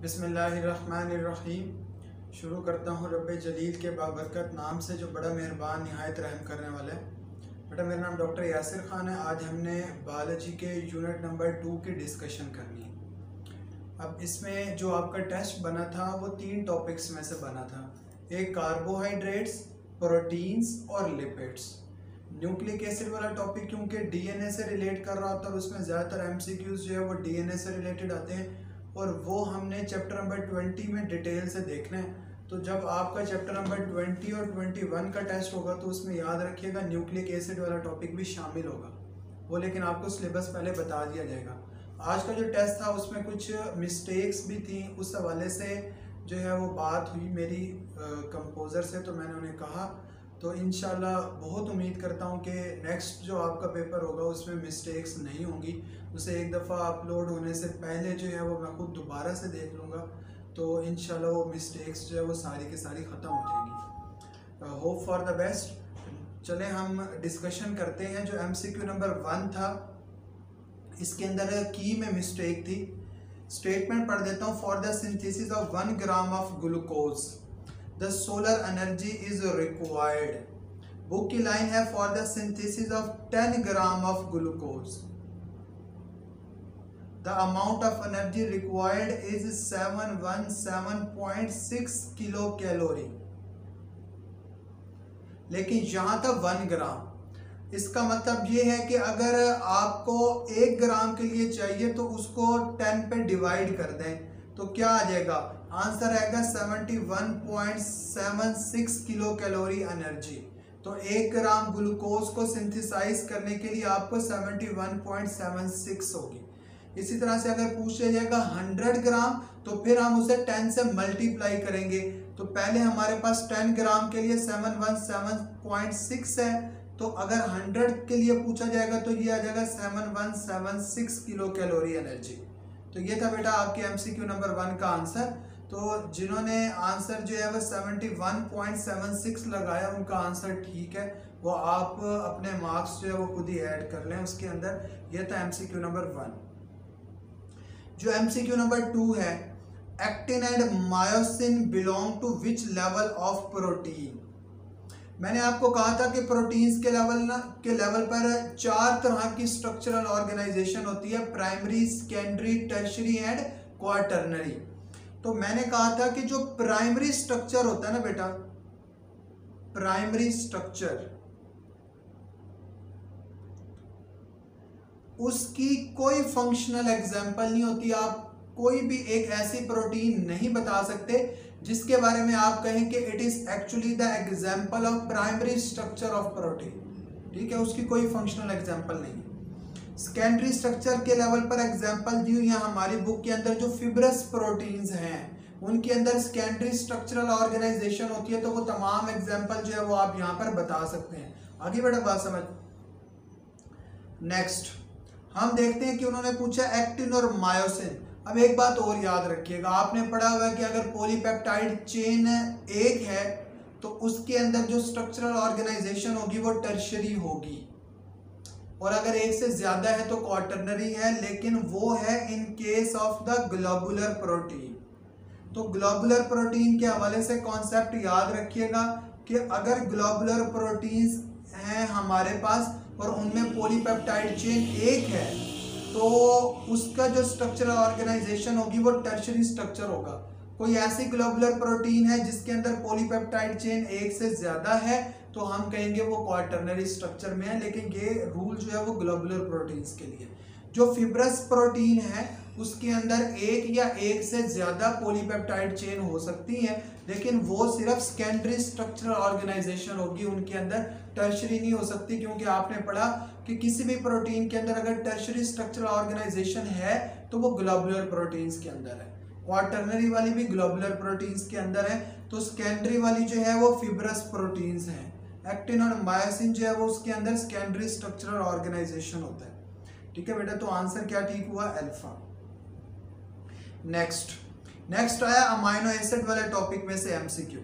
बिस्मिल्लाहिर्रहमानिर्रहीम। शुरू करता हूँ रब्बे जलील के बाबरकत नाम से जो बड़ा मेहरबान निहायत रहम करने वाला है। बेटा मेरा नाम डॉक्टर यासिर ख़ान है। आज हमने बायोलॉजी के यूनिट नंबर 2 की डिस्कशन करनी है। अब इसमें जो आपका टेस्ट बना था वो 3 टॉपिक्स में से बना था। एक कार्बोहाइड्रेट्स, प्रोटीन्स और लिपिड्स। न्यूक्लिक एसिड वाला टॉपिक क्योंकि डीएनए से रिलेट कर रहा होता है, उसमें ज़्यादातर एमसीक्यूज़ जो है वो डीएनए से रिलेटेड आते हैं और वो हमने चैप्टर नंबर 20 में डिटेल से देखना है। तो जब आपका चैप्टर नंबर 20 और 21 का टेस्ट होगा तो उसमें याद रखिएगा न्यूक्लिक एसिड वाला टॉपिक भी शामिल होगा वो, लेकिन आपको सिलेबस पहले बता दिया जाएगा। आज का जो टेस्ट था उसमें कुछ मिस्टेक्स भी थी, उस हवाले से जो है वो बात हुई मेरी कंपोज़र से, तो मैंने उन्हें कहा तो इंशाल्लाह बहुत उम्मीद करता हूँ कि नेक्स्ट जो आपका पेपर होगा उसमें मिस्टेक्स नहीं होंगी। उसे एक दफ़ा अपलोड होने से पहले जो है वो मैं खुद दोबारा से देख लूँगा, तो इंशाल्लाह वो मिस्टेक्स जो है वो सारी की सारी ख़त्म हो जाएंगी। Hope for the best. चलें हम डिस्कशन करते हैं। जो MCQ नंबर 1 था इसके अंदर की में मिस्टेक थी। स्टेटमेंट पढ़ देता हूँ। For the synthesis of 1 gram of glucose the solar energy is required. Book की लाइन है for the synthesis of 10 gram of glucose the amount of energy required is 717.6 kilo calorie. लेकिन यहां था 1 ग्राम। इसका मतलब ये है कि अगर आपको 1 ग्राम के लिए चाहिए तो उसको 10 पे डिवाइड कर दें तो क्या आ जाएगा, आंसर आएगा 71.76 किलो कैलोरी एनर्जी। तो 1 ग्राम ग्लूकोज को सिंथेसाइज करने के लिए आपको 71.76 होगी। इसी तरह से अगर पूछ लिया जाएगा 100 ग्राम तो फिर हम उसे 10 से मल्टीप्लाई करेंगे। तो पहले हमारे पास 10 ग्राम के लिए 717.6 है, तो अगर 100 के लिए पूछा जाएगा तो ये आ जाएगा 7176 किलो कैलोरी एनर्जी। तो ये था बेटा आपके MCQ नंबर 1 का आंसर। तो जिन्होंने आंसर जो है वो 71.76 लगाया उनका आंसर ठीक है, वो आप अपने मार्क्स जो है वो खुद ही ऐड कर लें उसके अंदर। ये था MCQ नंबर 1। जो MCQ नंबर 2 है, actin and myosin belong to which level of protein. मैंने आपको कहा था कि प्रोटीन्स के लेवल पर 4 तरह की स्ट्रक्चरल ऑर्गेनाइजेशन होती है, primary, secondary, tertiary and quaternary. तो मैंने कहा था कि जो प्राइमरी स्ट्रक्चर होता है ना बेटा, प्राइमरी स्ट्रक्चर, उसकी कोई फंक्शनल एग्जांपल नहीं होती। आप कोई भी एक ऐसी प्रोटीन नहीं बता सकते जिसके बारे में आप कहें कि it is actually the example of primary structure of protein. ठीक है, उसकी कोई फंक्शनल एग्जांपल नहीं। सेकेंडरी स्ट्रक्चर के लेवल पर एग्जांपल दी हुई है हमारी बुक के अंदर। जो फिब्रस प्रोटीन्स हैं उनके अंदर सेकेंडरी स्ट्रक्चरल ऑर्गेनाइजेशन होती है, तो वो तमाम एग्जांपल जो है वो आप यहाँ पर बता सकते हैं। आगे बढ़ा बात समझ। नेक्स्ट हम देखते हैं कि उन्होंने पूछा एक्टिन और मायोसिन। अब एक बात और याद रखिएगा, आपने पढ़ा हुआ है कि अगर पॉलीपेप्टाइड चेन एक है तो उसके अंदर जो स्ट्रक्चरल ऑर्गेनाइजेशन होगी वो टर्शियरी होगी, और अगर एक से ज्यादा है तो क्वाटरनरी है, लेकिन वो है in case of the globular protein. तो ग्लोबुलर प्रोटीन के हवाले से कॉन्सेप्ट याद रखिएगा कि अगर ग्लोबुलर प्रोटीन्स हैं हमारे पास और उनमें पॉलीपेप्टाइड चेन एक है तो उसका जो स्ट्रक्चरल ऑर्गेनाइजेशन होगी वो टर्शियरी स्ट्रक्चर होगा। कोई ऐसी ग्लोबुलर प्रोटीन है जिसके अंदर पॉलीपेप्टाइड चेन एक से ज्यादा है तो हम कहेंगे वो क्वाटरनरी स्ट्रक्चर में है, लेकिन ये रूल जो है वो ग्लोबुलर प्रोटीन्स के लिए। जो फिब्रस प्रोटीन है उसके अंदर एक या एक से ज्यादा पॉलीपेप्टाइड चेन हो सकती है, लेकिन वो सिर्फ सेकेंडरी स्ट्रक्चरल ऑर्गेनाइजेशन होगी, उनके अंदर टर्शियरी नहीं हो सकती। क्योंकि आपने पढ़ा कि किसी भी प्रोटीन के अंदर अगर टर्शियरी स्ट्रक्चरल ऑर्गेनाइजेशन है तो वो ग्लोबुलर प्रोटीन्स के अंदर है। क्वाटरनरी वाली भी ग्लोबुलर प्रोटीन्स के अंदर है, तो सेकेंडरी वाली जो है वो फिब्रस प्रोटीन्स हैं। एक्टिन और मायोसिन जो है वो उसके अंदर सेकेंडरी स्ट्रक्चरल ऑर्गेनाइजेशन होता है। ठीक है बेटा, तो आंसर क्या ठीक हुआ, अल्फा। नेक्स्ट आया अमाइनो एसिड वाले टॉपिक में से MCQ।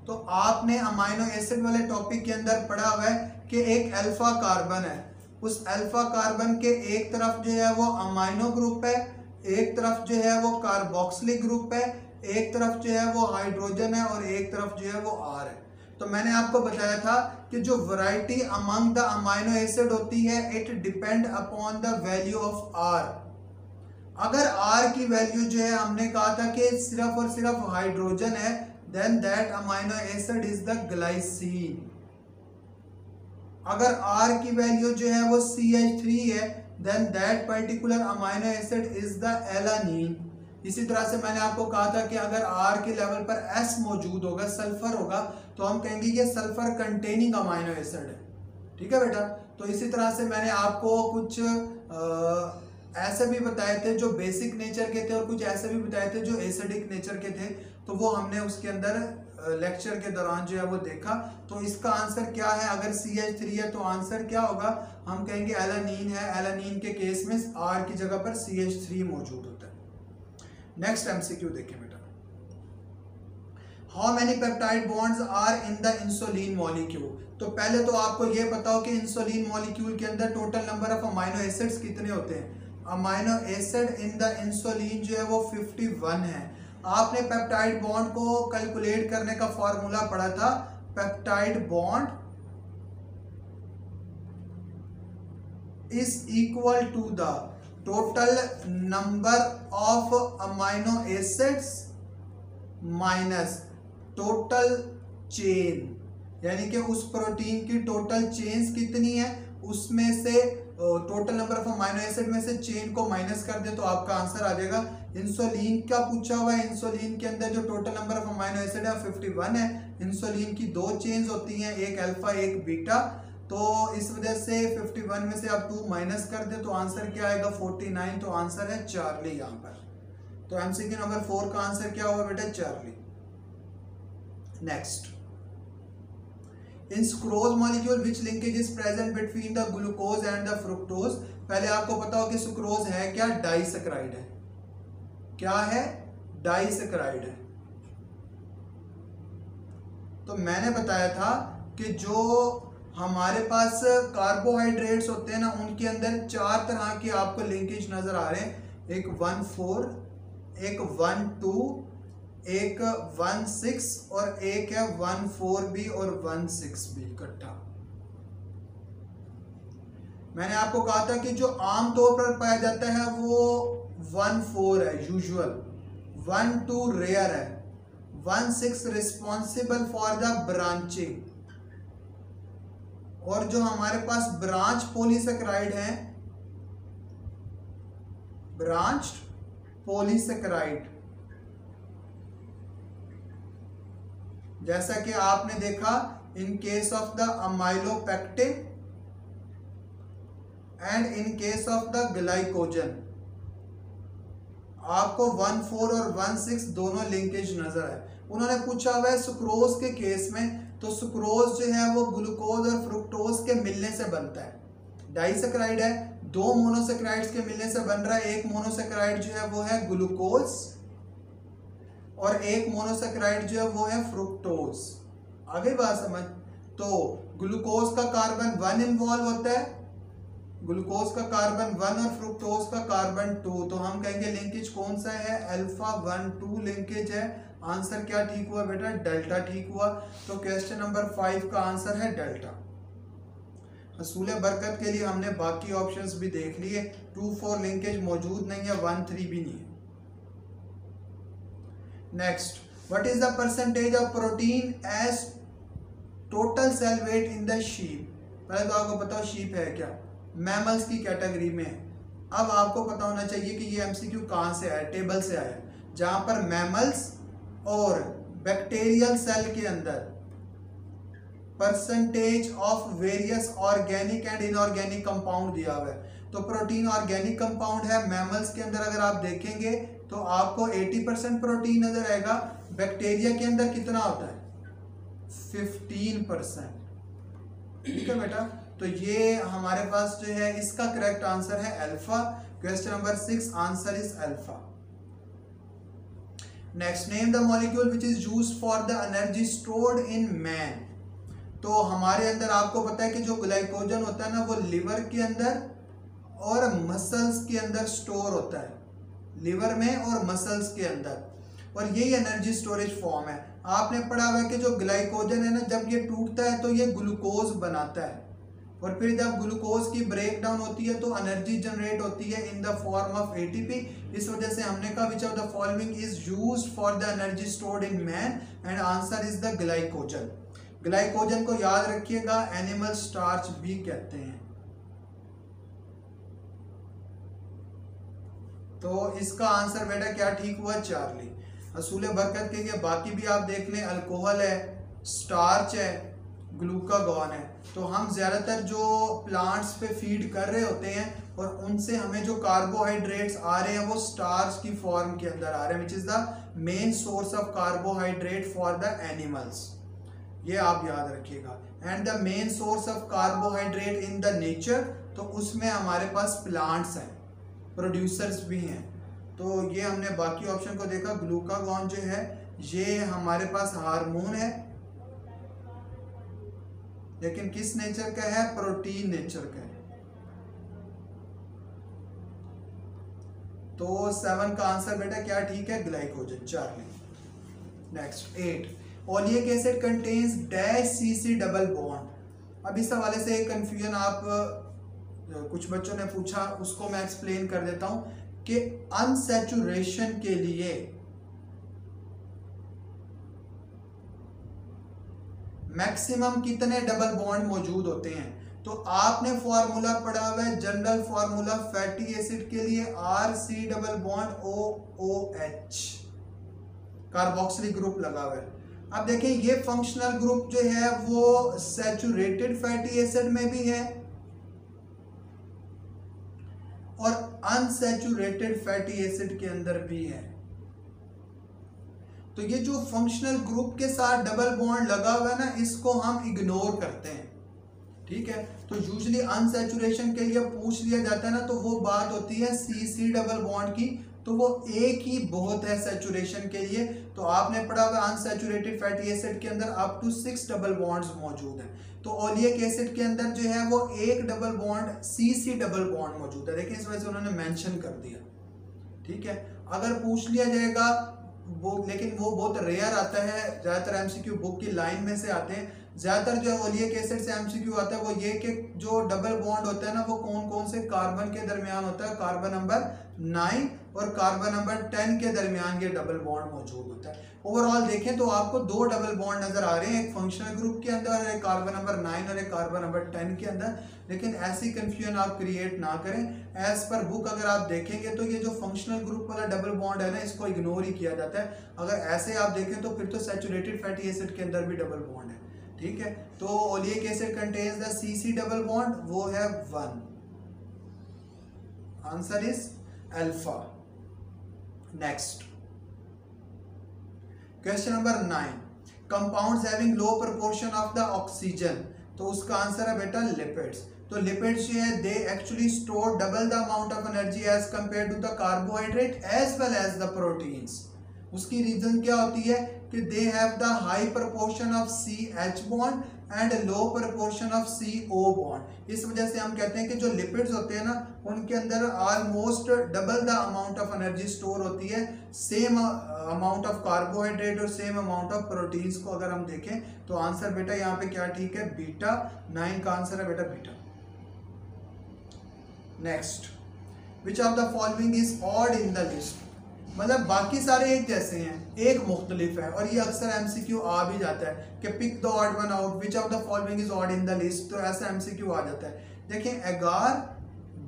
तो आपने अमाइनो एसिड वाले टॉपिक के अंदर पढ़ा हुआ है कि एक अल्फा कार्बन है, उस अल्फा कार्बन के एक तरफ जो है वो अमाइनो ग्रुप है, एक तरफ जो है वो कार्बोक्सिलिक ग्रुप है, एक तरफ जो है वो हाइड्रोजन है और एक तरफ जो है वो R है। तो मैंने आपको बताया था कि जो variety among the amino acid होती है it depend upon the value of R। अगर R की वैल्यू जो है हमने कहा था कि सिर्फ और सिर्फ हाइड्रोजन है, then that amino acid is the glycine. अगर R की वैल्यू जो है वो CH3 है, then that particular amino acid is the alanine. इसी तरह से मैंने आपको कहा था कि अगर R के लेवल पर S मौजूद होगा, सल्फर होगा, तो हम कहेंगे ये सल्फर कंटेनिंग अमाइनो एसिड है। ठीक है बेटा। तो इसी तरह से मैंने आपको कुछ ऐसे भी बताए थे जो बेसिक नेचर के थे और कुछ ऐसे भी बताए थे जो एसिडिक नेचर के थे, तो वो हमने उसके अंदर लेक्चर के दौरान जो है वो देखा। तो इसका आंसर क्या है? अगर CH3 है तो आंसर क्या होगा? हम कहेंगे एलानीन है। एलानीन के केस में R की जगह पर CH3 मौजूद होता है। नेक्स्ट MCQ देखें बेटा। How many peptide bonds are in the insulin molecule. तो पहले तो आपको ये पता हो कि इंसुलिन मॉलिक्यूल के अंदर total number of amino acids कितने होते हैं। Amino acid in the insulin जो है वो 51 है। आपने पेप्टाइड बॉन्ड को कैलकुलेट करने का फॉर्मूला पढ़ा था, peptide bond is equal to the total number of amino acids minus total chain, यानी कि उस प्रोटीन की टोटल चेन्स कितनी है उसमें से total number of amino acid में से चेन को माइनस कर दे तो आपका आंसर आ जाएगा। इंसुलिन का पूछा हुआ है, इंसुलिन के अंदर जो total number of amino acid है 51 है। इंसुलिन की दो चेन्स होती हैं, एक अल्फा एक बीटा, तो इस वजह से 51 में से आप 2 माइनस कर दे तो आंसर क्या आएगा 49। तो आंसर है चार्ली यहाँ पर। तो एमसीक्यू नंबर 4 का आंसर क्या होगा बेटा? Charlie. Next, in sucrose molecule which linkage is present between the glucose and the fructose. पहले आपको पता हो कि सुक्रोज है क्या? डाइसैकराइड है। क्या है? डाइसैकराइड है। तो मैंने बताया था कि जो हमारे पास कार्बोहाइड्रेट्स होते हैं ना, उनके अंदर 4 तरह के आपको लिंकेज नजर आ रहे हैं। एक 1,4, एक 1,2, एक 1,6 और एक है 1,4b और 1,6b इकट्ठा। मैंने आपको कहा था कि जो आमतौर पर पाया जाता है वो 1,4 है यूजुअल, 1,2 रेयर है, 1,6 रिस्पॉन्सिबल फॉर द ब्रांचिंग, और जो हमारे पास ब्रांच पॉलीसेकेराइड है, ब्रांच पॉलीसेकेराइड, जैसा कि आपने देखा इन case of the amylopectin and in case of the glycogen, आपको 1,4 और 1,6 दोनों लिंकेज नजर आए। उन्होंने पूछा हुआ है सुक्रोज के केस में, तो सुक्रोज जो है वो ग्लूकोज और फ्रुक्टोज के मिलने से बनता है। डाइसैकराइड है, 2 मोनोसेकेराइड्स के मिलने से बन रहा है। एक मोनोसेकेराइड जो है वो है ग्लूकोज और एक मोनोसेकेराइड जो है वो है फ्रुक्टोज। आगे बात समझ। तो ग्लूकोज का कार्बन 1 इन्वॉल्व होता है, ग्लूकोज का कार्बन 1 और फ्रुक्टोज का कार्बन 2, तो हम कहेंगे लिंकेज कौन सा है? अल्फा 1,2 लिंकेज है। आंसर क्या ठीक हुआ बेटा? डेल्टा ठीक हुआ। तो क्वेश्चन नंबर 5 का आंसर है डेल्टा। असूल बरकत के लिए हमने बाकी ऑप्शंस भी देख लिए। 2,4 लिंकेज मौजूद नहीं है, 1,3 भी नहीं है। Next, what is the percentage of protein as total cell weight in the sheep. पहले तो आपको पता हो शीप है क्या? मैमल्स की कैटेगरी में। अब आपको पता होना चाहिए कि ये एमसीक्यू कहाँ से आया? टेबल से आया, जहां पर मैमल्स और बैक्टीरियल सेल के अंदर percentage of various organic and inorganic compound दिया हुआ है। तो प्रोटीन ऑर्गेनिक कंपाउंड है। मैमल्स के अंदर अगर आप देखेंगे तो आपको 80% प्रोटीन नजर आएगा। बैक्टीरिया के अंदर कितना होता है? 15%। ठीक है बेटा। तो ये हमारे पास जो है इसका करेक्ट आंसर है alpha. Question number 6 answer is alpha. Next, name the molecule which is used for the energy stored in man. तो हमारे अंदर आपको पता है कि जो ग्लाइकोजन होता है ना, वो लिवर के अंदर और मसल्स के अंदर स्टोर होता है। लिवर में और मसल्स के अंदर, और यही एनर्जी स्टोरेज फॉर्म है। आपने पढ़ा हुआ है कि जो ग्लाइकोजन है ना, जब ये टूटता है तो ये ग्लूकोज बनाता है, और फिर जब ग्लूकोज की ब्रेक डाउन होती है तो एनर्जी जनरेट होती है in the form of ATP. इस वजह से हमने कहा विच of the following is used for the energy stored in man, and answer is the glycogen. Glycogen को याद रखिएगा एनिमल स्टार्च भी कहते हैं। तो इसका आंसर बेटा क्या ठीक हुआ? चार्ली। असूल बरकत के लिए बाकी भी आप देख लें, अल्कोहल है, स्टार्च है, ग्लूकागॉन है। तो हम ज़्यादातर जो प्लांट्स पे फीड कर रहे होते हैं और उनसे हमें जो कार्बोहाइड्रेट्स आ रहे हैं वो स्टार्च की फॉर्म के अंदर आ रहे हैं, which is the main source of carbohydrate for the animals. ये आप याद रखिएगा। And the main source of carbohydrate in the nature, तो उसमें हमारे पास प्लांट्स हैं, प्रोड्यूसर्स भी हैं। तो ये हमने बाकी ऑप्शन को देखा। ग्लूकागॉन जो है ये हमारे पास हार्मोन है, लेकिन किस नेचर का है? प्रोटीन नेचर का है। तो 7 का आंसर बेटा क्या ठीक है? Glycogen, Charlie. Next 8, oleic acid contains dash CC double bond. अब इस हवाले से एक कंफ्यूजन आप कुछ बच्चों ने पूछा, उसको मैं एक्सप्लेन कर देता हूं कि अनसैचुरेशन के लिए मैक्सिमम कितने डबल बॉन्ड मौजूद होते हैं? तो आपने फॉर्मूला पढ़ा हुआ है, जनरल फॉर्मूला फैटी एसिड के लिए RC double bond OOH, carboxylic group लगा हुआ है। अब देखिए ये फंक्शनल ग्रुप जो है वो सैचुरेटेड फैटी एसिड में भी है और अनसैचुरेटेड फैटी एसिड के अंदर भी है। तो ये जो फंक्शनल ग्रुप के साथ डबल बॉन्ड लगा हुआ है ना, इसको हम इग्नोर करते हैं, ठीक है। तो यूजुअली अनसैचुरेशन के लिए पूछ लिया जाता है ना, तो वो बात होती है CC डबल बॉन्ड की, तो वो एक ही बहुत है सैचुरेशन के लिए। तो आपने पढ़ा हुआ अनसैचुरेटेड फैटी एसिड के अंदर अप टू 6 डबल बॉन्ड्स मौजूद हैं। तो ओलिक एसिड के अंदर जो है वो एक double bond CC double bond मौजूद है। देखिए इस वजह से उन्होंने मेंशन कर दिया, ठीक है। अगर पूछ लिया जाएगा वो, लेकिन वो बहुत रेयर आता है, ज़्यादातर MCQ बुक की लाइन में से आते हैं। ज़्यादातर जो ओलिक एसिड से MCQ आता है वो ये कि जो डबल बॉन्ड होता है ना वो कौन कौन से कार्बन के दरमियान होता है? कार्बन नंबर 9 और कार्बन नंबर 10 के दरमियान ये डबल बॉन्ड मौजूद होता है। ओवरऑल देखें तो आपको 2 डबल बॉन्ड नजर आ रहे हैं, एक फंक्शनल ग्रुप के अंदर, एक कार्बन नंबर 9 और एक कार्बन नंबर 10 के अंदर। लेकिन ऐसी कंफ्यूजन आप क्रिएट ना करें। एज पर बुक अगर आप देखेंगे तो ये जो फंक्शनल ग्रुप वाला डबल बॉन्ड है ना, इसको इग्नोर ही किया जाता है। अगर ऐसे आप देखें तो फिर तो सैचुरेटेड फैटी एसिड के अंदर भी डबल बॉन्ड है, ठीक है। तो oleic acid contains the CC double bond, वो है 1। Answer is alpha. Next question number 9, compounds having low proportion of the oxygen. तो उसका आंसर है बेटा लिपिड्स। तो लिपिड्स जो है they actually store double the amount of energy as compare to the carbohydrate as well as the proteins. उसकी reason क्या होती है कि they have the high proportion of CH bond and low proportion of CO bond. इस वजह से हम कहते हैं कि जो लिपिड्स होते हैं ना, उनके अंदर almost double the amount of energy store होती है, सेम अमाउंट ऑफ कार्बोहाइड्रेट और सेम अमाउंट ऑफ प्रोटीन्स को अगर हम देखें। तो आंसर बेटा यहाँ पे क्या ठीक है? बीटा। 9 का आंसर है बेटा beta. Next, which of the following is odd in the list. मतलब बाकी सारे एक जैसे हैं, एक मुख्तलिफ है, और ये अक्सर MCQ आ भी जाता है कि pick the odd one out, which of the following is odd in the list. तो ऐसा MCQ आ जाता है। देखें एगार,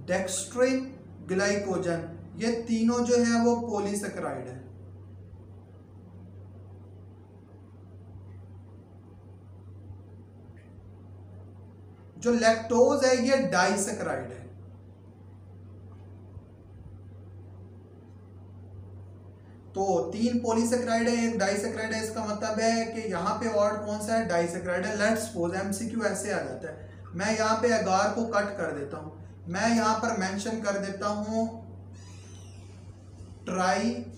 डेक्स्ट्रिन, ग्लाइकोजन, ये तीनों जो है वो पॉलीसेकेराइड है। जो लैक्टोज है ये डाइसेकेराइड है। तो 3 पॉलीसेकेराइड है, एक डाइसेकेराइड है। इसका मतलब है कि यहाँ पे ऑड कौन सा है? डाइसेकेराइड है। लेट्स सपोज MCQ ऐसे आ जाता है, मैं यहाँ पे एगार को कट कर देता हूँ, मैं यहाँ पर मेंशन कर देता हूँ ट्राइग्लिसराइड।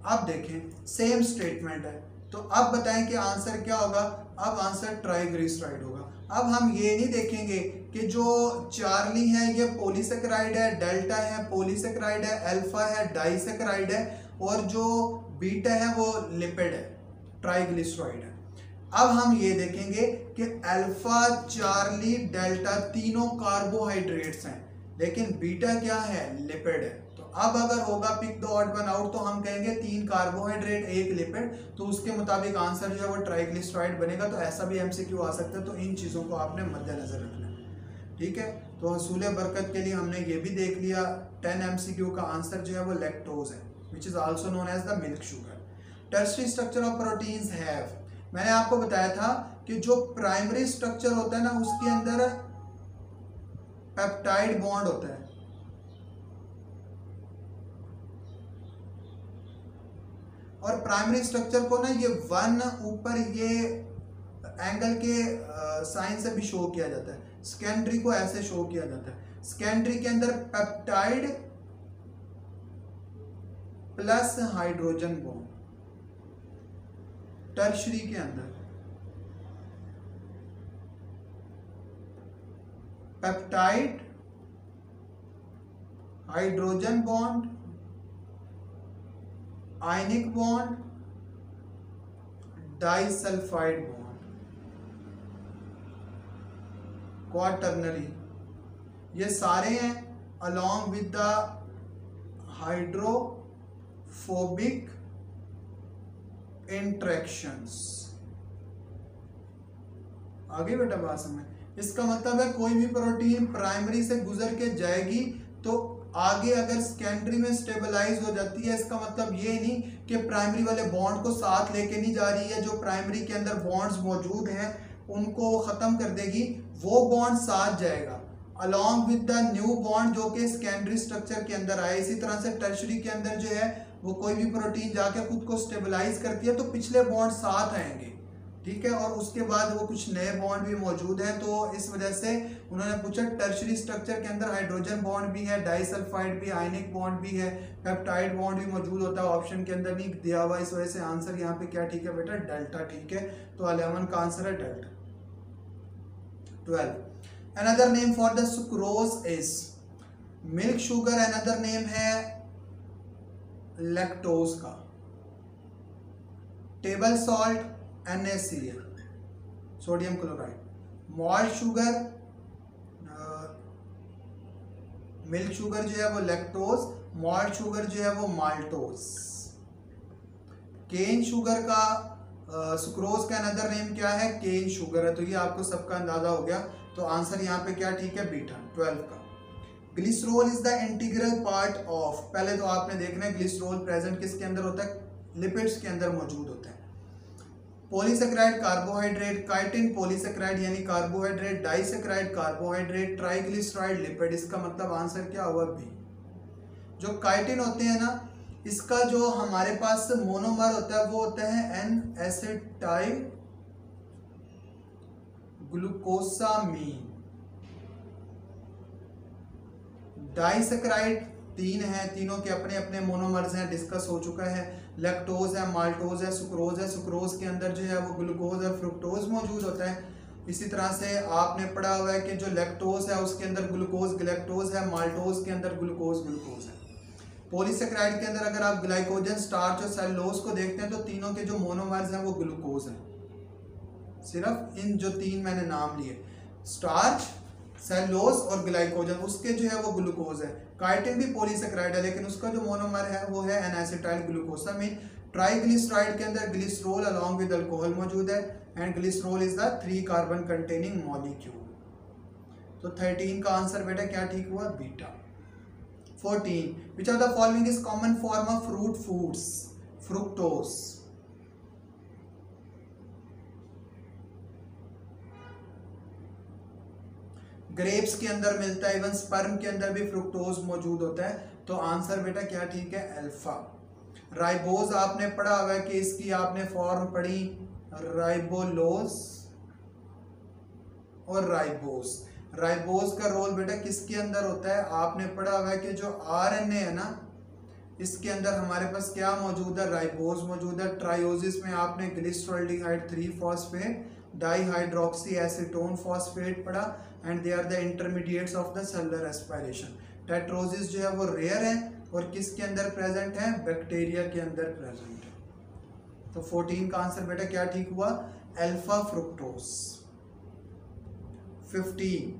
अब देखें सेम स्टेटमेंट है, तो अब बताएं कि आंसर क्या होगा। अब आंसर ट्राइग्लिसराइड होगा। अब हम ये नहीं देखेंगे कि जो चार्ली है ये पॉलीसेकेराइड है, डेल्टा है पॉलीसेकेराइड है, अल्फा है डाइसेकेराइड है, और जो बीटा है वो लिपिड है, ट्राइग्लिसराइड है। अब हम ये देखेंगे कि अल्फा, चार्ली, डेल्टा तीनों कार्बोहाइड्रेट्स हैं, लेकिन बीटा क्या है, लिपिड है। तो अब अगर होगा pick the odd one out, तो हम कहेंगे 3 कार्बोहाइड्रेट 1 लिपिड, तो उसके मुताबिक आंसर जो है वो ट्राइग्लिसराइड बनेगा। तो ऐसा भी एमसीक्यू आ सकता है, तो इन चीज़ों को आपने मद्देनजर रखना है, ठीक है। तो हसूल बरकत के लिए हमने ये भी देख लिया 10 एमसीक्यू का आंसर जो है वो लैक्टोज है, which is also known as the milk sugar. Tertiary structure of proteins have, मैंने आपको बताया था कि जो प्राइमरी स्ट्रक्चर होता है ना उसके अंदर पेप्टाइड बॉन्ड होता है, और प्राइमरी स्ट्रक्चर को ना ये 1 ऊपर ये एंगल के साइन से भी शो किया जाता है। सेकेंडरी को ऐसे शो किया जाता है। सेकेंडरी के अंदर peptide plus hydrogen bond, tertiary के अंदर peptide, hydrogen bond, ionic bond, disulphide bond, quaternary, ये सारे हैं along with the hydrophobic interactions. आगे बेटा बात समझ। इसका मतलब है कोई भी प्रोटीन प्राइमरी से गुजर के जाएगी तो आगे अगर सेकेंडरी में स्टेबलाइज हो जाती है, इसका मतलब ये नहीं कि प्राइमरी वाले बॉन्ड को साथ लेके नहीं जा रही है। जो प्राइमरी के अंदर बॉन्ड्स मौजूद हैं उनको खत्म कर देगी, वो बॉन्ड साथ जाएगा along with the new bond जो कि सेकेंडरी स्ट्रक्चर के अंदर आए। इसी तरह से टर्शरी के अंदर जो है वो कोई भी प्रोटीन जाके खुद को स्टेबलाइज करती है तो पिछले बॉन्ड साथ आएंगे, ठीक है, और उसके बाद वो कुछ नए बॉन्ड भी मौजूद हैं। तो इस वजह से उन्होंने पूछा टर्शरी स्ट्रक्चर के अंदर हाइड्रोजन बॉन्ड भी है, डाइसल्फाइड भी, आयनिक बॉन्ड भी है, पेप्टाइड बॉन्ड भी मौजूद होता है। ऑप्शन के अंदर नहीं दिया हुआ, इस वजह से आंसर यहाँ पे क्या ठीक है बेटा, डेल्टा ठीक है। तो 11 का आंसर है delta. 12 another name for the sucrose is, milk sugar another name है लैक्टोज का। Table salt NaCl, sodium chloride. Malt sugar, milk sugar जो है वो लैक्टोज, मॉल्ट शुगर जो है वो माल्टोज। केन शुगर का सुक्रोज का अनदर नेम क्या है, केन शुगर है। तो ये आपको सबका अंदाजा हो गया। तो आंसर यहाँ पे क्या ठीक है, बीटा। 12 का glycerol is the integral part of, पहले तो आपने देखना है ग्लिसरॉल प्रेजेंट किसके अंदर होता है, लिपिड्स के अंदर मौजूद होता है। पॉलीसेकेराइड कार्बोहाइड्रेट, काइटिन पॉलीसेकेराइड यानी carbohydrate, disaccharide carbohydrate, triglyceride lipid. इसका मतलब आंसर क्या हुआ, बी। जो काइटिन होते हैं ना, इसका जो हमारे पास मोनोमर होता है वो होता है एन एसिटाइल ग्लूकोसामीन। डाइसेकेराइड 3 हैं, तीनों के अपने अपने मोनोमर्स हैं, डिस्कस हो चुका है। लैक्टोज है, माल्टोज है, सुक्रोज है। सुक्रोज के अंदर जो है वो ग्लूकोज और फ्रुक्टोज मौजूद होता है। इसी तरह से आपने पढ़ा हुआ है कि जो लैक्टोज है उसके अंदर ग्लूकोज ग्लैक्टोज है, माल्टोज के अंदर ग्लूकोज ग्लूकोज है। पॉलीसेकेराइड के अंदर अगर आप ग्लाइकोजन, स्टार्च और सेलुलोज को देखते हैं तो तीनों के जो मोनोमर्स हैं वो ग्लूकोज हैं। सिर्फ इन जो 3 मैंने नाम लिए, स्टार्च, सेलुलोज और ग्लाइकोजन, उसके जो है वो ग्लूकोज है। काइटिन भी पॉलीसेकेराइड है लेकिन उसका जो मोनोमर है वो है एन-एसिटाइल ग्लूकोसामीन। ट्राइग्लिसराइड के अंदर ग्लिसरॉल अलॉन्ग विद अल्कोहल मौजूद है and glycerol is the 3 carbon containing molecule. तो 13 का आंसर बेटा क्या ठीक हुआ, beta. 14 which of the following is common form of fruit foods, fructose. Grapes के अंदर मिलता है, इवन स्पर्म के अंदर भी फ्रुक्टोज मौजूद होता है। तो आंसर बेटा क्या ठीक है, अल्फा। राइबोज आपने पढ़ा हुआ है कि इसकी आपने फॉर्म पढ़ी राइबोलोज और राइबोज। राइबोज का रोल बेटा किसके अंदर होता है, आपने पढ़ा हुआ है कि जो आरएनए है ना इसके अंदर हमारे पास क्या मौजूद है, राइबोज मौजूद है। ट्रायोसिस में आपने glyceraldehyde 3 phosphate dihydroxy acetone phosphate पढ़ा and they are the intermediates of the cellular respiration. Tetroses जो है वो रेयर है और किसके अंदर प्रेजेंट है, बैक्टीरिया के अंदर प्रेजेंट है। तो 14 का आंसर बेटा क्या ठीक हुआ, alpha fructose. 15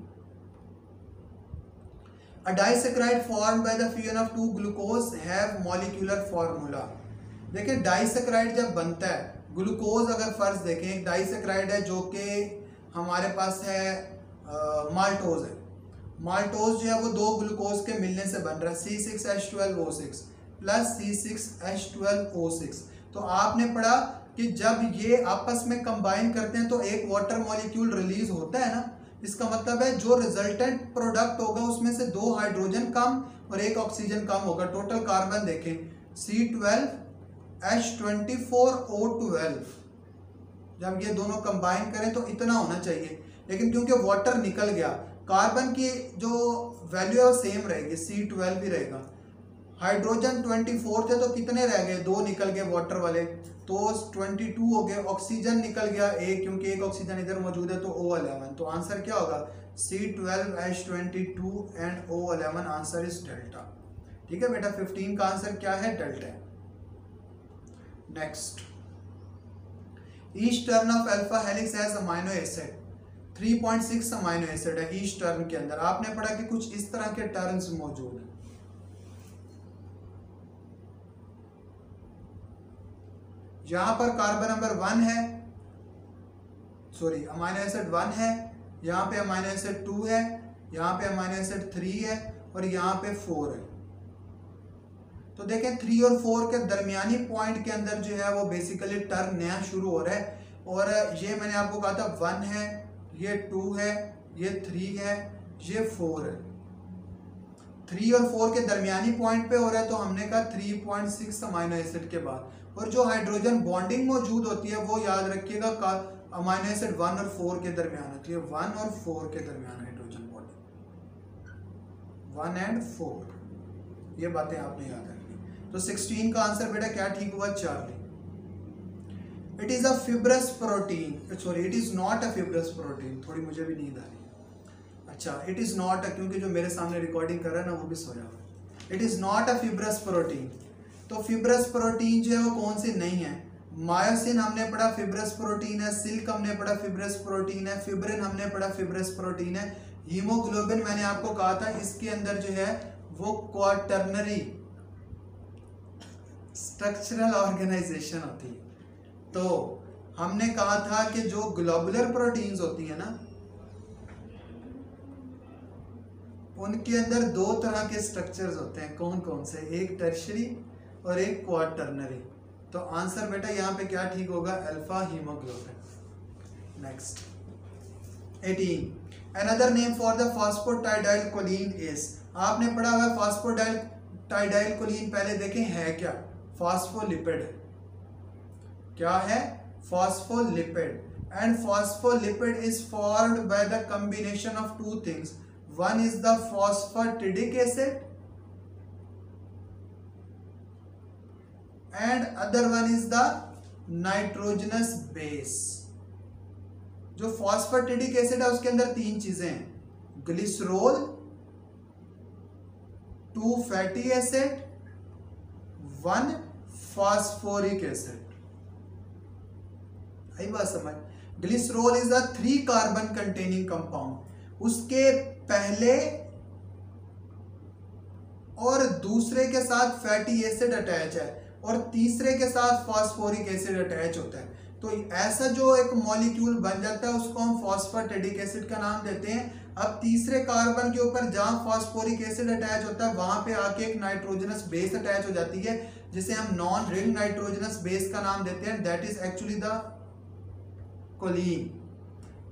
A disaccharide formed by the fusion of two glucose have molecular formula। देखिए डाइसेक्राइड जब बनता है, ग्लूकोज अगर फर्ज देखें एक डाइसेक्राइड है जो कि हमारे पास है माल्टोज है। माल्टोज जो है वो दो ग्लूकोज के मिलने से बन रहा है C6H12O6 प्लस C6H12O6। तो आपने पढ़ा कि जब ये आपस में कंबाइन करते हैं तो एक वाटर मॉलिक्यूल रिलीज होता है ना, इसका मतलब है जो रिजल्टेंट प्रोडक्ट होगा उसमें से 2 हाइड्रोजन कम और 1 ऑक्सीजन कम होगा। टोटल कार्बन देखें C12H24O12, जब ये दोनों कंबाइन करें तो इतना होना चाहिए, लेकिन क्योंकि वाटर निकल गया, कार्बन की जो वैल्यू है वो सेम रहेगी, C12 भी रहेगा। हाइड्रोजन 24 थे तो कितने रह गए, 2 निकल गए वाटर वाले, तो 22 हो गए। ऑक्सीजन निकल गया 1, क्योंकि 1 ऑक्सीजन इधर मौजूद है तो O11। तो आंसर क्या होगा, C12H22 and O11, answer is delta. ठीक है बेटा, 15 का आंसर क्या है, delta. Next, each turn off alpha helix has amino acid. 3.6 amino acid है ईच टर्न के अंदर। आपने पढ़ा कि कुछ इस तरह के टर्न्स मौजूद हैं। यहां पर कार्बन नंबर 1 है, सॉरी अमाइनो एसिड 1 है, यहाँ पे अमाइनो एसिड 2 है, यहाँ पे अमाइनो एसिड 3 है और यहाँ पे 4 है। तो देखें 3 और 4 के दरमियानी पॉइंट के अंदर जो है वो बेसिकली टर्न नया शुरू हो रहा है। और ये मैंने आपको कहा था 1 है, ये 2 है, ये 3 है, ये 4 है। 3 और 4 के दरमियानी पॉइंट पे हो रहा है, तो हमने कहा 3.6 अमाइनो एसिड के बाद। और जो हाइड्रोजन बॉन्डिंग मौजूद होती है वो याद रखिएगा अमाइनो एसिड 1 और 4 के दरमियान होती है। 1 और 4 के दरमियान हाइड्रोजन बॉन्डिंग 1 एंड 4, ये बातें आपने याद रखनी। तो 16 का आंसर बेटा क्या ठीक हुआ, Charlie. It is a fibrous protein, sorry it is not a fibrous protein. थोड़ी मुझे भी नींद आ रही है। अच्छा, इट इज नॉट, क्योंकि जो मेरे सामने रिकॉर्डिंग कर रहा है ना वो भी सोया हुआ। It is not a fibrous protein. तो फिब्रस प्रोटीन जो है वो कौन सी नहीं है, मायोसिन हमने पढ़ा फिब्रस प्रोटीन है, सिल्क हमने पढ़ा फिब्रस प्रोटीन है, फिब्रिन हमने पढ़ा फिब्रस प्रोटीन है। हीमोग्लोबिन मैंने आपको कहा था इसके अंदर जो है वो क्वाटर्नरी स्ट्रक्चरल ऑर्गेनाइजेशन होती है। तो हमने कहा था कि जो ग्लोबुलर प्रोटीन्स होती है ना, उनके अंदर 2 तरह के स्ट्रक्चर्स होते हैं। कौन कौन से, एक टर्शरी और एक क्वाटर्नरी। तो आंसर बेटा यहाँ पे क्या ठीक होगा, alpha haemoglobin. Next 18 another name for the phosphatidyl choline is. आपने पढ़ा हुआ फॉस्फोटाइडाइल कोलिन, पहले देखें है क्या, फॉस्फोलिपिड। क्या है, phospholipid. And phospholipid is formed by the combination of 2 things. One is the phosphatidic acid and other one is the nitrogenous base। जो फॉस्फेटिडिक एसिड है उसके अंदर 3 चीजें हैं, glycerol, 2 fatty acid, 1 phosphoric acid. आई बात समझ। Glycerol is a 3 carbon containing compound. उसके पहले और दूसरे के साथ फैटी एसिड अटैच है और तीसरे के साथ फॉस्फोरिक एसिड अटैच होता है। तो ऐसा जो एक मॉलिक्यूल बन जाता है उसको हम फॉस्फेटिडिक एसिड का नाम देते हैं। अब तीसरे कार्बन के ऊपर जहां फॉस्फोरिक एसिड अटैच होता है वहां पे आके एक नाइट्रोजनस बेस अटैच हो जाती है, जिसे हम नॉन रिंग नाइट्रोजनस बेस का नाम देते हैं। That is actually the choline.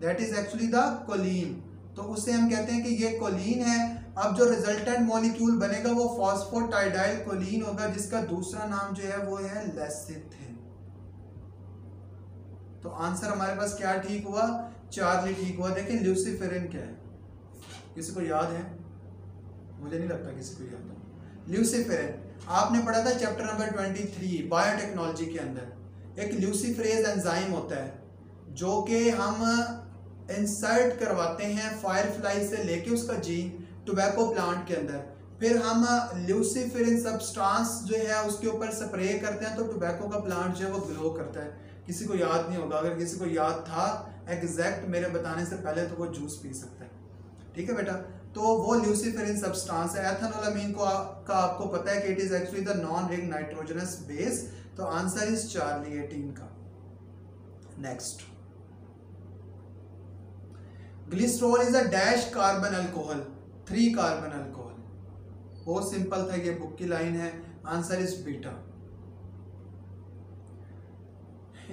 That is actually the choline. तो उससे हम कहते हैं कि ये कोलिन है। अब जो रिजल्टेंट मॉलिक्यूल बनेगा वो फॉस्फोटाइडाइल कोलिन होगा, जिसका दूसरा नाम जो है वो है लेसिथिन। तो आंसर हमारे पास क्या ठीक हुआ, चार्ली ठीक हुआ। देखिए ल्यूसीफेरिन क्या है, किसी को याद है? मुझे नहीं लगता किसी को याद हो। ल्यूसीफेरिन, आपने पढ़ा था चैप्टर नंबर 23 बायोटेक्नोलॉजी के अंदर। एक ल्यूसीफेरेज एंजाइम होता है जो कि हम इंसर्ट करवाते हैं फायरफ्लाई से लेके उसका जीन टोबैको प्लांट के अंदर, फिर हम ल्यूसीफेरिन सब्सटेंस जो है उसके ऊपर स्प्रे करते हैं तो टोबैको का प्लांट जो है वो ग्लो करता है। किसी को याद नहीं होगा, अगर किसी को याद था एग्जैक्ट मेरे बताने से पहले तो वो जूस पी सकता है। ठीक है बेटा, तो वो ल्यूसीफेरिन सब्सटेंस है। एथेनोलामीन को का आपको पता है कि it is actually the non ring nitrogenous base, तो आंसर इज चार्ली 18 का। Next, glycerol is a dash carbon alcohol, 3 carbon alcohol. बहुत सिंपल था, ये बुक की लाइन है, आंसर इज बीटा।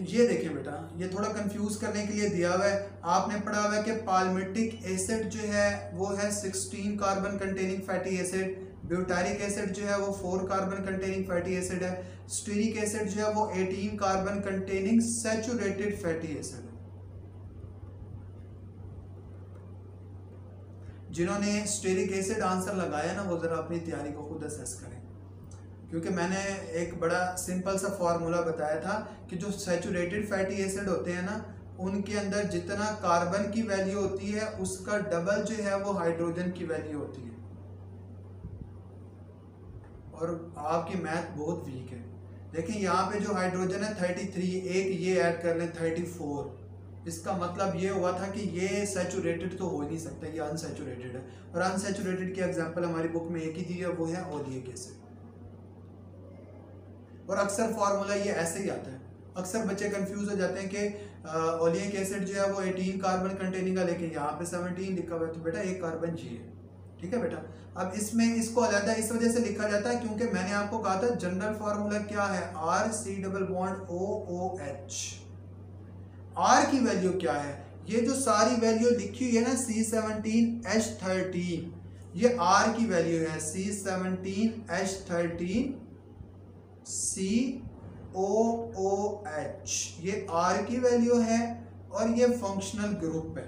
ये देखिए बेटा, ये थोड़ा कंफ्यूज करने के लिए दिया हुआ है। आपने पढ़ा हुआ है कि पाल्मिटिक एसिड जो है वो है 16 carbon containing fatty acid, butyric acid जो है वो 4 कार्बन कंटेनिंग फैटी एसिड है, स्टीरिक एसिड जो है वो 18 carbon containing saturated fatty acid है। जिन्होंने स्टीरिक एसिड आंसर लगाया ना वो जरा अपनी तैयारी को खुद असेस करें, क्योंकि मैंने एक बड़ा सिंपल सा फॉर्मूला बताया था कि जो सैचुरेटेड फैटी एसिड होते हैं ना उनके अंदर जितना कार्बन की वैल्यू होती है उसका डबल जो है वो हाइड्रोजन की वैल्यू होती है। और आपकी मैथ बहुत वीक है। देखिए यहाँ पे जो हाइड्रोजन है 33, एक ये ऐड कर लें 34, इसका मतलब ये हुआ था कि ये सैचुरेटेड तो हो नहीं सकता, ये अनसैचुरेटेड है। और अनसैचुरेटेड की एग्जांपल हमारी बुक में एक ही दी है, वो है ओलिक एसिड। और अक्सर फार्मूला ये ऐसे ही आता है। अक्सर बच्चे कंफ्यूज हो जाते हैं कि ओलिक एसिड जो है वो 18 कार्बन कंटेनिंग है, लेकिन यहाँ पे 17 लिखा हुआ है, तो बेटा एक कार्बन जी है। ठीक है बेटा, अब इसमें इसको अलग इस वजह से लिखा जाता है क्योंकि मैंने आपको कहा था जनरल फार्मूला क्या है, R C double bond O O H. R की वैल्यू क्या है, ये जो सारी वैल्यू लिखी हुई है ना C17H13, ये आर की वैल्यू है C17H13 COOH, ये आर की वैल्यू है और ये फंक्शनल ग्रुप है।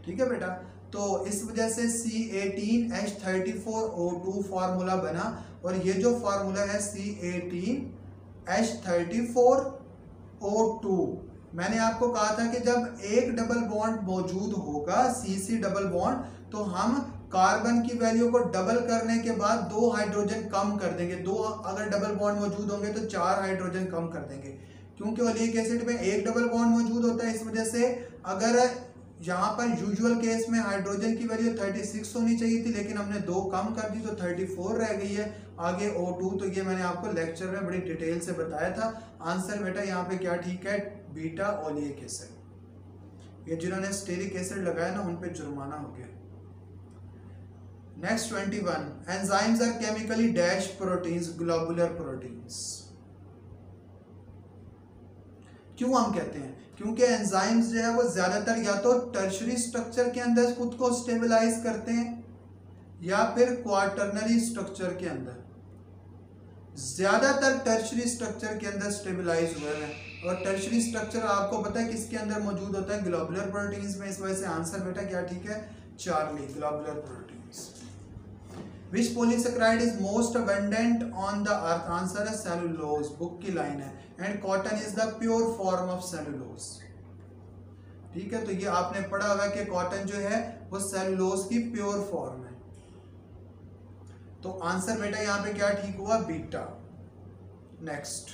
ठीक है बेटा, तो इस वजह से C18H34O2 फार्मूला बना, और ये जो फार्मूला है C18H34O2, मैंने आपको कहा था कि जब एक डबल बॉन्ड मौजूद होगा CC डबल बॉन्ड, तो हम कार्बन की वैल्यू को डबल करने के बाद 2 हाइड्रोजन कम कर देंगे। 2 अगर डबल बॉन्ड मौजूद होंगे तो 4 हाइड्रोजन कम कर देंगे, क्योंकि ओलिक एसिड में एक डबल बॉन्ड मौजूद होता है। इस वजह से अगर यहाँ पर यूजुअल केस में हाइड्रोजन की वैल्यू 36 होनी चाहिए थी, लेकिन हमने 2 कम कर दी तो 34 रह गई है। आगे O2, तो ये मैंने आपको लेक्चर में बड़ी डिटेल से बताया था। आंसर बेटा यहाँ पे क्या ठीक है, बीटा ओलिक एसिड। ये जिन्होंने स्टीरिक एसिड लगाया ना उन पे जुर्माना हो गया। Next 21, enzymes are chemically dash proteins, globular proteins. क्यों हम कहते हैं, क्योंकि एंजाइम्स जो है वो ज्यादातर या तो टर्शरी स्ट्रक्चर के अंदर खुद को स्टेबलाइज करते हैं या फिर क्वार्टरनरी स्ट्रक्चर के अंदर। ज्यादातर टर्शरी स्ट्रक्चर के अंदर स्टेबलाइज हुए हैं, और टर्शरी स्ट्रक्चर आपको पता है किसके अंदर मौजूद होता है, ग्लोबुलर प्रोटीन्स में। इस वजह से आंसर बेटा क्या ठीक है, Charlie, globular proteins. Which polysaccharide is most abundant on the earth? Answer है सेलुलोज, बुक की लाइन है। And cotton is the pure form of cellulose. ठीक है, तो ये आपने पढ़ा हुआ है कि कॉटन जो है वो सेलुलोज की प्योर फॉर्म है। तो आंसर बेटा यहाँ पे क्या ठीक हुआ, beta. Next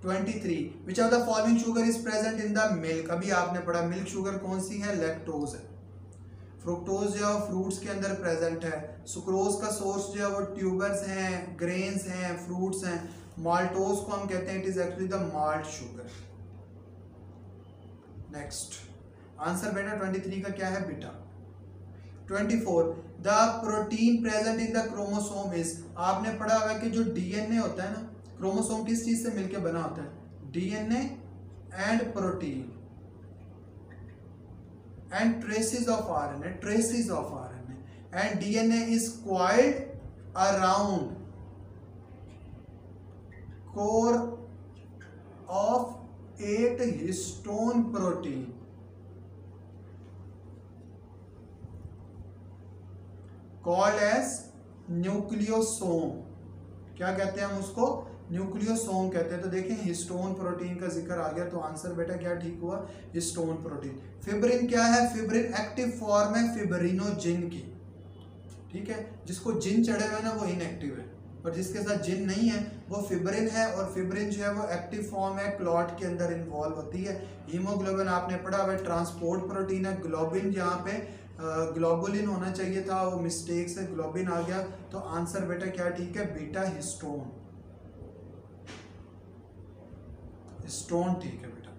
23, which of the following sugar is present in the milk. अभी आपने पढ़ा मिल्क शुगर कौन सी है, लैक्टोज है। फ्रुक्टोज जो है फ्रूट्स के अंदर प्रेजेंट है। सुक्रोज का सोर्स जो है वो ट्यूबर्स हैं, ग्रेन्स हैं, फ्रूट्स हैं। माल्टोज को हम कहते हैं it is actually the malt sugar. Next answer बेटा 23 का क्या है, beta. 24, the protein present in the chromosome is. आपने पढ़ा हुआ है कि जो डीएनए होता है ना, क्रोमोसोम किस चीज से मिलकर बना होता है, DNA and protein and traces of RNA, and DNA is coiled around core of 8 histone protein. Called as nucleosome. क्या कहते हैं हम उसको? न्यूक्लियोसोम कहते हैं। तो देखें हिस्टोन प्रोटीन का जिक्र आ गया, तो आंसर बेटा क्या ठीक हुआ? Histone protein. फिब्रिन क्या है? फिब्रिन एक्टिव फॉर्म है फिब्रिनोजिन की, ठीक है। जिसको जिन चढ़े हुए ना वो इनएक्टिव है, और जिसके साथ जिन नहीं है वो फिब्रिन है। और फिब्रिन जो है वो एक्टिव फॉर्म है, क्लॉट के अंदर इन्वॉल्व होती है। हीमोग्लोबिन आपने पढ़ा हुआ ट्रांसपोर्ट प्रोटीन है। ग्लोबिन यहाँ पे ग्लोबुलिन होना चाहिए था, वो मिस्टेक से ग्लोबिन आ गया। तो आंसर बेटा क्या ठीक है? बीटा हिस्टोन, हिस्टोन ठीक है बेटा।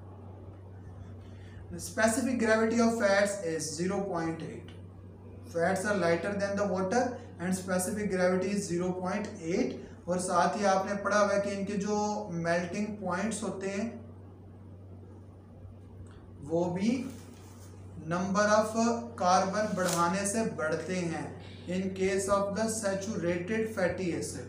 Specific gravity of fats is 0.8। Fats are lighter than the water and specific gravity is 0.8। और साथ ही आपने पढ़ा हुआ है कि इनके जो मेल्टिंग पॉइंट्स होते हैं वो भी नंबर ऑफ कार्बन बढ़ाने से बढ़ते हैं इन case of the saturated fatty acid.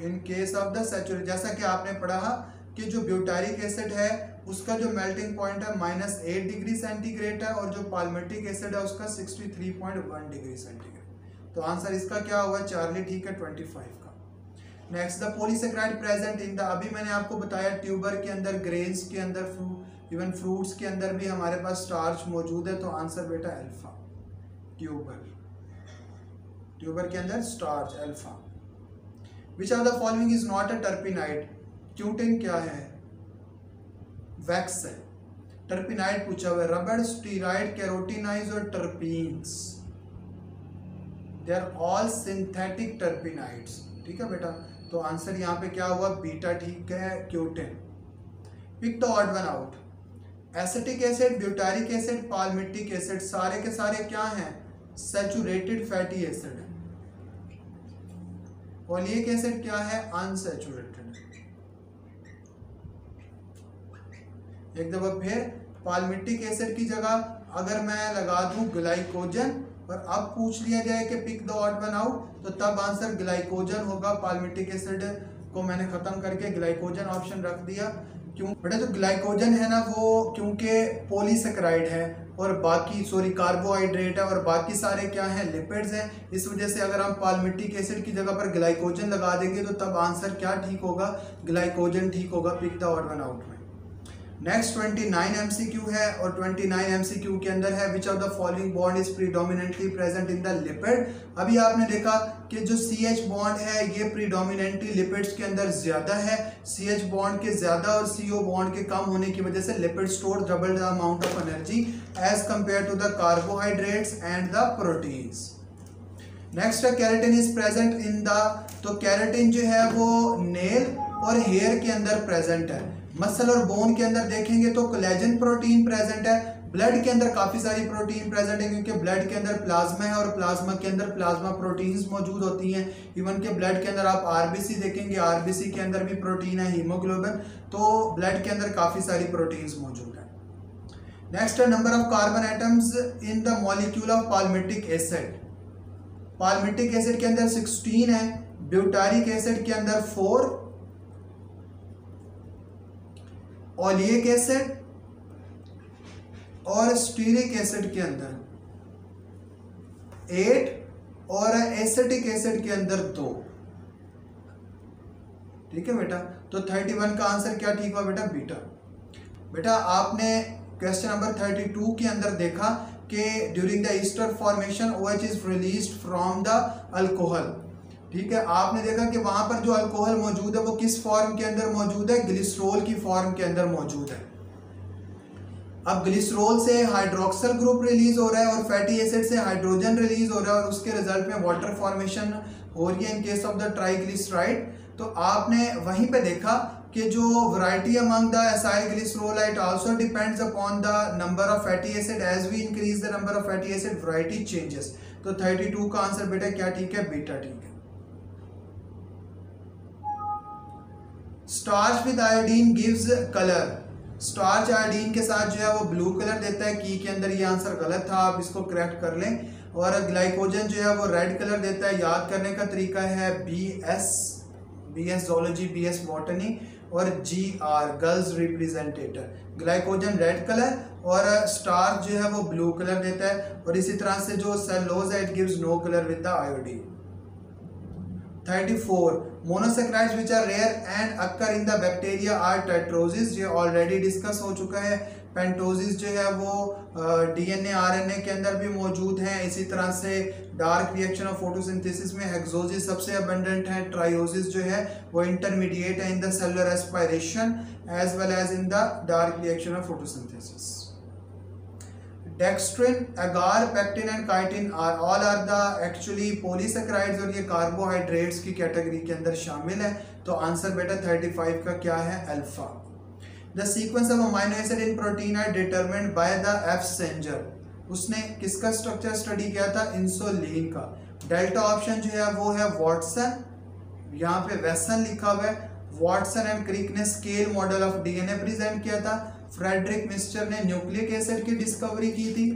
In case of the saturated, जैसा कि आपने पढ़ा कि जो ब्यूटारिक एसिड है उसका जो मेल्टिंग पॉइंट है -8 डिग्री सेंटीग्रेड है, और जो पाल्मिटिक एसिड है उसका 63.1 डिग्री सेंटीग्रेड। तो आंसर इसका क्या हुआ? चार्ली ठीक है 25 का। Next, the polysaccharide present in the, अभी मैंने आपको बताया ट्यूबर के अंदर, ग्रेन्स के अंदर, इवन फ्रूट्स के अंदर भी हमारे पास स्टार्च मौजूद है। तो आंसर बेटा अल्फा, ट्यूबर के अंदर starch alpha. Which of the following is not a terpenoid? Cutin क्या है? वैक्स है। टर्पिनाइड पूछा हुआ है, रबर, स्टीराइड, कैरोटीनाइज और terpenes, they are all synthetic terpenoids, ठीक है बेटा। तो आंसर यहाँ पे क्या हुआ? बीटा ठीक है, cutin. Pick the odd one out. Acetic acid, butyric acid, palmitic acid, सारे के सारे क्या हैं? सैचुरेटेड फैटी एसिड है। ओलिक एसिड क्या है? अनसैचुरेटेड। एक दफा फिर, पाल्मिटिक एसिड की जगह अगर मैं लगा दूं ग्लाइकोजन, और अब पूछ लिया जाए कि pick the odd one out, तो तब आंसर ग्लाइकोजन होगा। पाल्मिटिक एसिड को मैंने खत्म करके ग्लाइकोजन ऑप्शन रख दिया। क्यों बेटा? तो ग्लाइकोजन है ना वो क्योंकि पॉलीसेकेराइड है, और बाकी कार्बोहाइड्रेट है, और बाकी सारे क्या हैं? लिपिड्स हैं। इस वजह से अगर हम पाल्मिटिक एसिड की जगह पर ग्लाइकोजन लगा देंगे तो तब आंसर क्या ठीक होगा? ग्लाइकोजन ठीक होगा pick the odd one out में। नेक्स्ट 29 MCQ है, और 29 MCQ के अंदर है which of the following bond is predominantly present in the lipid. अभी आपने देखा कि जो CH बॉन्ड है ये प्रीडोमिनेंटली लिपिड्स के अंदर ज्यादा है। CH बॉन्ड के ज्यादा और CO बॉन्ड के कम होने की वजह से lipid store double the amount of energy as compare to the carbohydrates and the proteins. Next है keratin is present in the, तो कैरेटिन जो है वो नेल और हेयर के अंदर प्रेजेंट है। मसल और बोन के अंदर देखेंगे तो कोलेजन प्रोटीन प्रेजेंट है। ब्लड के अंदर काफी सारी प्रोटीन प्रेजेंट है, क्योंकि ब्लड के अंदर प्लाज्मा है, और प्लाज्मा के अंदर प्लाज्मा प्रोटीन्स मौजूद होती हैं। इवन के ब्लड के अंदर आप RBC देखेंगे, RBC के अंदर भी प्रोटीन है, हीमोग्लोबिन। तो ब्लड के अंदर काफी सारी प्रोटीन्स मौजूद है। नेक्स्ट है number of carbon atoms in the molecule of palmitic acid. Palmitic acid के अंदर 16 है, ब्यूटारिक एसिड के अंदर 4, ओलिक एसिड और स्टीरिक एसिड के अंदर 8, और एसिटिक एसिड के अंदर 2, ठीक है बेटा। तो 31 का आंसर क्या ठीक हुआ बेटा? बीटा। बेटा आपने क्वेश्चन नंबर 32 के अंदर देखा कि during the Easter formation OH is released from the alcohol, ठीक है। आपने देखा कि वहां पर जो अल्कोहल मौजूद है वो किस फॉर्म के अंदर मौजूद है? ग्लिसरॉल की फॉर्म के अंदर मौजूद है। अब ग्लिसरॉल से हाइड्रोक्सिल ग्रुप रिलीज हो रहा है, और फैटी एसिड से हाइड्रोजन रिलीज हो रहा है, और उसके रिजल्ट में वाटर फॉर्मेशन हो रही है in case of the triglyceride. तो आपने वहीं पे देखा कि जो variety among the acyl glycerol it also depends upon the number of fatty acid. As we increase the number of fatty acid variety changes. तो 32 का आंसर बेटा क्या ठीक है? बीटा ठीक है। Starch with iodine gives colour. Starch iodine के साथ जो है वो ब्लू कलर देता है। की के अंदर ये आंसर गलत था, आप इसको करेक्ट कर लें। और ग्लाइकोजन जो है वो रेड कलर देता है। याद करने का तरीका है BS जोलॉजी, BS बॉटनी। और GR girls representator. Glycogen red colour और स्टार्च जो है वो ब्लू कलर देता है, और इसी तरह से जो सेलुलोज है it gives no colour with the iodine. 34 monosaccharides which are rare and occur in the bacteria are tetroses, ये ऑलरेडी डिस्कस हो चुका है। पेंटोसिस जो है वो DNA RNA के अंदर भी मौजूद हैं। इसी तरह से डार्क रिएक्शन ऑफ फोटोसिंथेसिस में हेक्सोसिस सबसे अबंडेंट है। ट्रायोसिस जो है वो इंटरमीडिएट है in the cellular respiration as well as in the dark reaction of photosynthesis. Dextrin, agar, pectin and chitin all are the actually polysaccharides, और ये कार्बोहाइड्रेट्स की कैटेगरी के अंदर शामिल है। तो आंसर बेटा 35 का क्या है? Alpha. The sequence of amino acid in protein are determined by the messenger. उसने किसका स्ट्रक्चर स्टडी किया था? इंसुलिन का। डेल्टा ऑप्शन जो है वो है वाटसन, यहाँ पे वेसन लिखा हुआ है। वाटसन एंड क्रिक ने scale model of DNA present किया था। फ्रेडरिक मिस्टर ने न्यूक्लिक एसिड की डिस्कवरी की थी,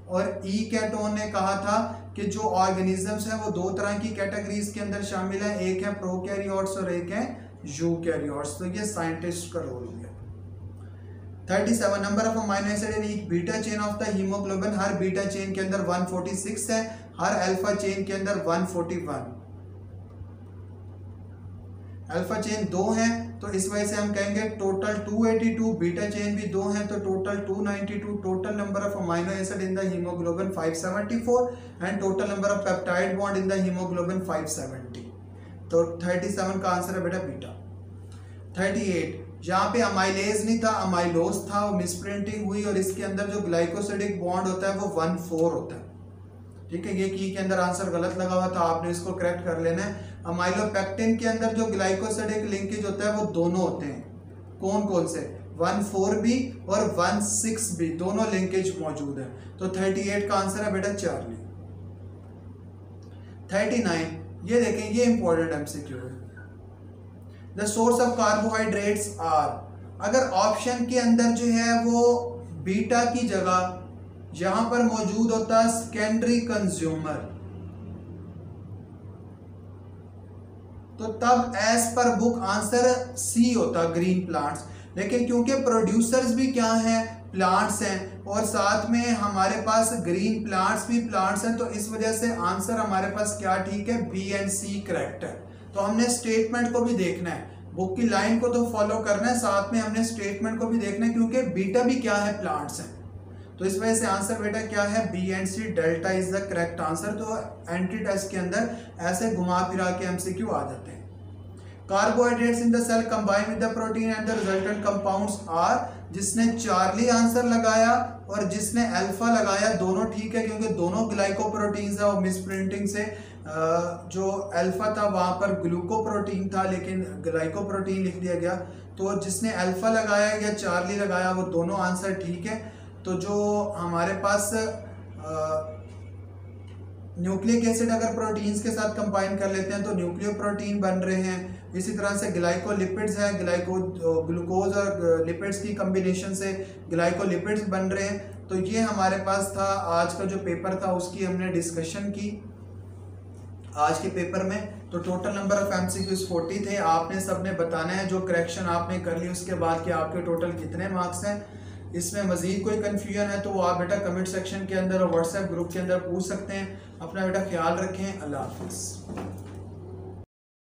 और ई कैटोन ने कहा था कि जो ऑर्गेनिजम्स हैं वो दो तरह की कैटेगरीज के अंदर शामिल है, एक है प्रोकैरियोट्स और एक है यूकैरियोट्स। तो ये साइंटिस्ट का रोल है। 37 number of amino acid in each beta chain of the haemoglobin. Her beta chain के अंदर 146 है, हर अल्फा चेन के अंदर 141। अल्फा चेन 2 हैं तो इस वजह से हम कहेंगे टोटल 282। बीटा चेन भी 2 हैं तो total 292। Total number of amino acid in the haemoglobin 574 and total number of peptide bond in the haemoglobin 570। तो 37 का आंसर है बेटा बीटा। 38 यहाँ पे अमाइलेज नहीं था, अमाइलोज था, वो मिसप्रिंटिंग हुई, और इसके अंदर जो ग्लाइकोसिडिक बॉन्ड होता है वो 1,4 होता है। ठीक है, ये की के अंदर आंसर गलत लगा हुआ था, आपने इसको करेक्ट कर लेना है। अमाइलोपेक्टिन के अंदर जो ग्लाइकोसिडिक लिंकेज होता है वो दोनों होते हैं। कौन कौन से? 1,4B और 1,6B, दोनों लिंकेज मौजूद है। तो 38 का आंसर है बेटा चार्ली। 39 ये देखें, ये इंपॉर्टेंट MCQ है। The source of carbohydrates are, अगर ऑप्शन के अंदर जो है वो बीटा की जगह यहां पर मौजूद होता है सेकेंडरी कंज्यूमर, तो तब एज पर बुक आंसर C होता, ग्रीन प्लांट्स। लेकिन क्योंकि प्रोड्यूसर्स भी क्या हैं? प्लांट्स हैं, और साथ में हमारे पास ग्रीन प्लांट्स भी प्लांट्स हैं, तो इस वजह से आंसर हमारे पास क्या ठीक है? B एंड C करेक्ट है। तो हमने स्टेटमेंट को भी देखना है, बुक की लाइन को तो फॉलो करना है, साथ में हमने स्टेटमेंट को भी देखना है, क्योंकि बीटा भी क्या है? प्लांट्स हैं। तो इस वजह से आंसर बेटा क्या है? B and C, delta is the correct answer. तो एंट्री टेस्ट के अंदर ऐसे घुमा फिरा के MCQ आ जाते हैं। Carbohydrates in the cell combine with the protein and the resultant compounds are, जिसने चार्ली आंसर लगाया और जिसने अल्फा लगाया दोनों ठीक है, क्योंकि दोनों ग्लाइकोप्रोटीन्स है, और मिसप्रिंटिंग से जो अल्फा था वहां पर ग्लूकोप्रोटीन था लेकिन ग्लाइकोप्रोटीन लिख दिया गया। तो जिसने अल्फा लगाया या चार्ली लगाया वो दोनों आंसर ठीक है। तो जो हमारे पास न्यूक्लिक एसिड अगर प्रोटीन्स के साथ कंबाइन कर लेते हैं तो न्यूक्लियोप्रोटीन बन रहे हैं। इसी तरह से ग्लाइकोलिपिड्स है, ग्लूकोज और लिपिड्स की कम्बिनेशन से ग्लाइकोलिपिड्स बन रहे हैं। तो ये हमारे पास था आज का जो पेपर था, उसकी हमने डिस्कशन की आज के पेपर में। तो टोटल नंबर ऑफ MCQs 40 थे। आपने सबने बताना है जो करेक्शन आपने कर ली उसके बाद कि आपके टोटल कितने मार्क्स हैं। इसमें मजीद कोई कन्फ्यूजन है तो वो आप बेटा कमेंट सेक्शन के अंदर और व्हाट्सएप ग्रुप के अंदर पूछ सकते हैं। अपना बेटा ख्याल रखें। अल्लाह हाफिज़।